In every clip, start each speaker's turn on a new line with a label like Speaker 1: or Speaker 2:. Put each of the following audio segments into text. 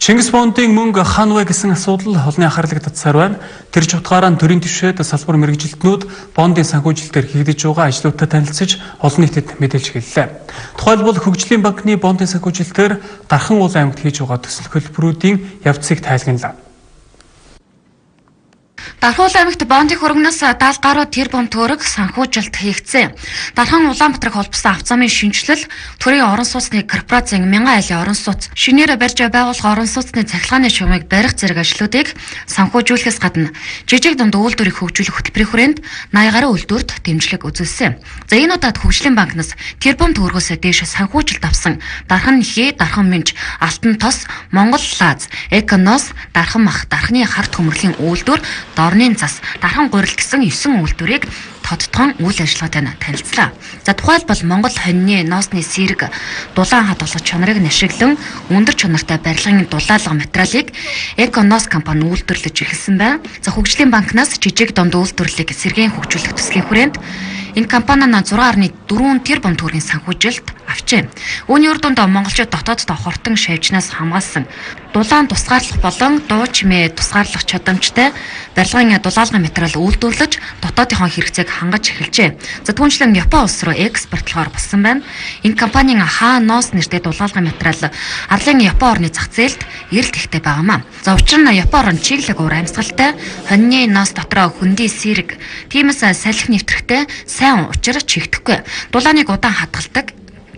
Speaker 1: Чингис Бондын мөнгө хаана вэ гэсэн асуудал олон анхаарлыг татсаар байна. Тэр ч утгаараа төрийн түвшээд салбар мэргэжилтнүүд Бондын санхүүжилтээр хийгдэж байгаа ажлуудтай танилцж олон нийтэд мэдээлж хэллээ. Тухайлбал Хөгжлийн банкны Бондын санхүүжилтээр Дархан уул аймагт хийж байгаа төсөл хөтөлбөрүүдийн явцыг тайлгналаа.
Speaker 2: Дархан уул аймагт бондын хөрөнгнөөс 70 гаруй тэрбум төгрөг санхүүжилт хийгдсэн. Дархан Улаанбаатарыг холбосон авто замын шинжилэл, төрийн орон сууцны корпорацийн 1000 айлын орон сууц, шинээр барьж байгуулах орон сууцны цахилгааны шугамыг барих зэрэг ажлуудыг санхүүжүүлэхээс гадна жижиг дунд үйлдвэрийг хөгжүүлэх хөтөлбөрийн хүрээнд 80 гаруй үйлдвэрт дэмжлэг үзүүлсэн. За энэ удаад Хөгжлийн банкнаас тэрбум төгрөгөөс дээш санхүүжилт авсан Дархан Нэхий, Дархан Минж, Алтан Тос, Монгол Лаз, Эконос, Дархан Мах, Дарханы харт хөмрөлийн үйлдвэр, Дорны зас, Дархан гурил гэсэн 9 үйлдвэрийг тодтгон үйл ажиллагаатай танилцлаа. За тухайлбал Монгол хоньны ноосны сэрэг дулаан хадгалах чанарыг ашиглан өндөр чанартай барилгын дулаалга материалыг Эконос компани үйлдвэрлэж эхэлсэн байна. За Хөгжлийн банкнаас жижиг дунд үйлдвэрлэлийг сэргээн хөгжүүлэх төслийн хүрээнд энэ компани 6.4 тэрбум төгрөгийн санхүүжилт авчээ. Үүний үр дүнд монголчууд дотооддоо хортон шавьжнаас хамгаалсан дулаан тусгаарлах болон дуу чимээ тусгаарлах чадамжтай барилгын дулаалгын материал үйлдвэрлэж дотоодынхон хэрэгцээг хангаж эхэлжээ. За түүнчлэн Япон улс руу экспортлохоор болсон байна. Энэ компанийн Ханоос нэртэй дулаалгын материал арлын Япон орны зах зээлд эрэлт ихтэй байгаамаа. За учир нь Япон орн чиглэг уур амьсгалтай, хоньны ноос дотроо хөндөй сэрэг, тиймээс салхи нэвтрэхтэй сайн учир чигдэхгүй. Дулааныг удаан хадгалдаг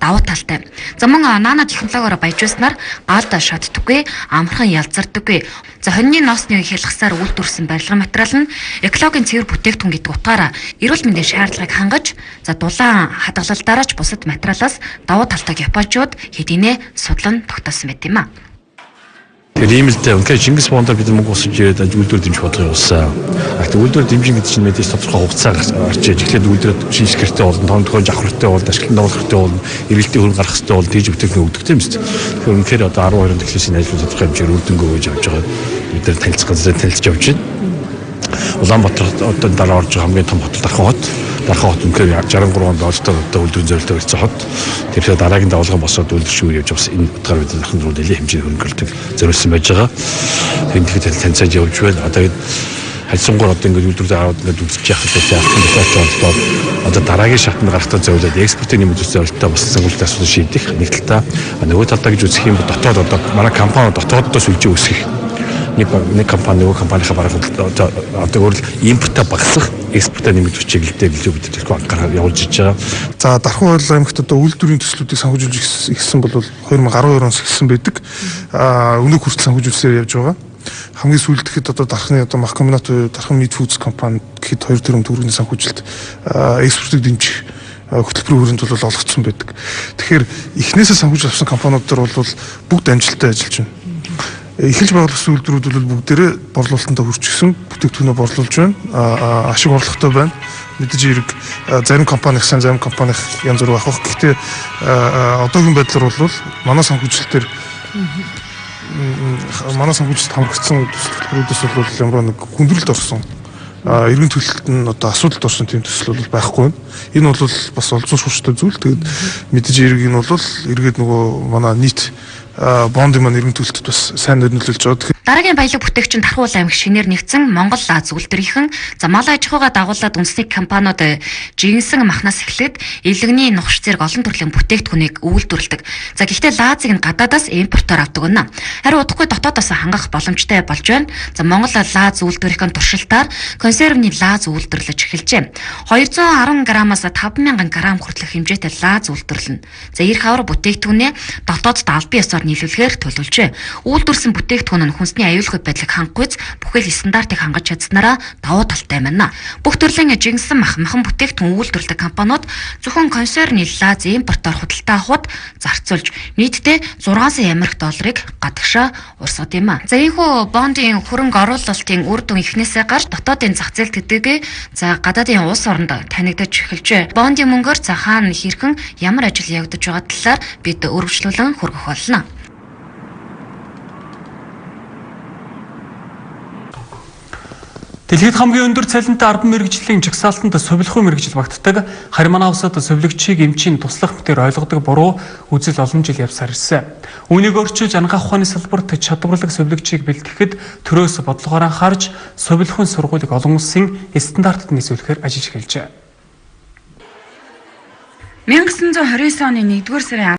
Speaker 2: давуу талтай. За мөн наана технологиор баяжуулснаар галд шатдаггүй, амархан ялзардаггүй. За хоньны ноосны хялгасаар үйлдвэрсэн барилгын материал нь экологийн цэвэр бүтээгдэхүүн гэдэг утгаараа эрүүл мэндийн шаардлагыг хангаж, за дулаан хадгалалдаараа ч бусад материалаас давуу талтай японочууд хэдийнэ судлан тогтоосон байт юм а.
Speaker 3: Тийм л дээ. Үнэхээр Чингис Бондоор бид мөнгө усаж ирээд үйлдвэр дэмжих бодлого явуулсан. Үйлдвэр дэмжин гэдэг чинь мэдээж тодорхой хугацаа гарч иж эхлээд үйлдвэр шинжлэх хэрэгтэй болно, томдгоо авахртай болно, ашиглалтын дагуулхтай болно, эргэлтийн хөрөнгө гаргах хэрэгтэй болно, тийж бүтээгдэхүүн өгдөг тийм үст. Тэгэхээр үнэхээр одоо 12 техникийн ажлууд тодорхой хэмжээгээр үр дүнгээ өгж явж байгаа. Бид нэр танилцах газраар танилцж явж байна. Улаанбаатар одоо дараа орж байгаа хамгийн том хот Дархан хот. Дархан хот үнэхээр 63 онд одоо үйлдвэрийн зорилттой болсон хот. Тэгэхээр дараагийн давалгаа босоод үйлдвэршүүр явж бас энэ утгаар бид Дархан руу нэлээд хэмжээний хөнгөлөлтөг зориулсан байж байгаа. Энд тэгэхээр танилцаж явж байна. Одоо хайцсангуур одоо ингээд үйлдвэрээ аваад ингээд үзэж явах хэрэгтэй болоод одоо дараагийн шатнд гарахтаа зөвлөд экспортын нэмэлт зорилттой бас сонгуультай асуудал шийдэх нэг талдаа нөгөө талдаа гэж үзэх юм бол дотоод одоо манай компани дотооддоо сүлжээ үүсгэх нэг компани нөгөө компанийнхаа бараг одоо өөрөлд импортаа багасгах экспортоо нэмэлт чиглэлтэй гэлээ бид тэрхүү анхаарал явуулж иж байгаа.
Speaker 4: За Дархан уул аймагт одоо үйлдвэрийн төслүүдийг санхүүжүүлж эхэлсэн бол 2012 оноос эхэлсэн байдаг. Өнөө хүртэл санхүүжүүлсээр явж байгаа. Хамгийн сүүлд гэхэд одоо Дарханы одоо мах комбинат Дархан Meat Foods компани гэхэд 2 тэрбум төгрөгийн санхүүжилт экспортыг дэмжих хөтөлбөрийн хүрээнд бол олгогдсон байдаг. Тэгэхээр эхнээсээ санхүүж авсан компаниуд дээр бол бүгд амжилттай ажиллаж байна. Эхэлж байгуулсан үйлдвэрүүд бол бүгдээрээ борлуулалтанд хүрчихсэн, бүтээгдэхүүнээ борлуулж байна. Ашиг орлоготой байна. Мэдээж хэрэг зарим компанийн сайн, зарим компанийн янз бүр авах. Гэхдээ одоогийн байдлаар бол манай санхүүжилтээр хамрагдсан төслүүдээс бол ямар нэг хүндрэлд орсон. Иргэн төлөлт нь одоо асуудалд орсон тийм төсөл бол байхгүй байна. Энэ бол бас олзуун шуурштай зүйл. Тэгээд мэдээж хэрэг энэ бол эргээд нөгөө манай нийт бондын маань иргэн төлөлтөд бас сайн нөлөөлж байгаа.
Speaker 2: Дараагийн баялаг бүтээгчин Дархан уул аймаг шинээр нэгдсэн Монгол Лаз үйлдвэрийнхэн за мал аж ахуйгаа дагуулад үндэсний компаниуд жигэнсэн махнаас эхлээд эвлэгний нухш зэрэг олон төрлийн бүтээгдэхүүнийг үйлдвэрлэдэг. За гэхдээ Лазыг нь гадаадаас импортоор авдаг байна. Харин удахгүй дотоодоос хангах боломжтой болж байна. За Монгол Лаз үйлдвэрийнхэн туршилтаар консервны Лаз үйлдвэрлэж эхэлжээ. 210 граммаас 5000 грамм хүртэлх хэмжээтэй Лаз үйлдвэрлэнэ. За эрх авар бүтээгдэхүүнээ дотоодд албан ёсоор нийлүүлэхээр төлөвлөжээ. Үйлдвэрсэн бүтээгдэхүүн нь хүнсний аюулгүй байдлыг хангахгүйц бүхэл стандартыг хангаж чадсанараа давуу талтай байна. Бүх төрлийн жигэнсэн махан бүтээгдэхүүн үйлдвэрлэдэг компаниуд зөвхөн консервны Лаз импортоор худалдаа авахд зарцуулж нийтдээ 600 Америк долларыг гадагшаа урсгад юм а. За ийхүү бондын хөрөнгө оруулалтын үр дүн эхнээсээ гарч дотоодын зах зээл төдийгүй за гадаадын улс оронд танигдаж эхэлжээ. Бондын мөнгөөр за хаана хэрхэн ямар ажил явагдаж байгаа талаар бид өргөжлүүлэн хүргэх болно.
Speaker 1: Дэлхийд хамгийн өндөр цалинтай 10 мэргэжлийн жагсаалтанд сувилахуй мэргэжил багтдаг. Харин манай улсад сувилагчийг эмчийн туслах мэтээр ойлгодог буруу үзэл олон жил явсаар ирсэн. Үүнийг өөрчилж анагаах ухааны салбарт чадварлаг сувилагчийг бэлтгэхэд төрөөс бодлогоор анхаарч сувилахуйн сургуулийг олон улсын стандартад нийцүүлэхээр ажиллаж эхэлжээ.
Speaker 5: 1929 оны 1-р сарын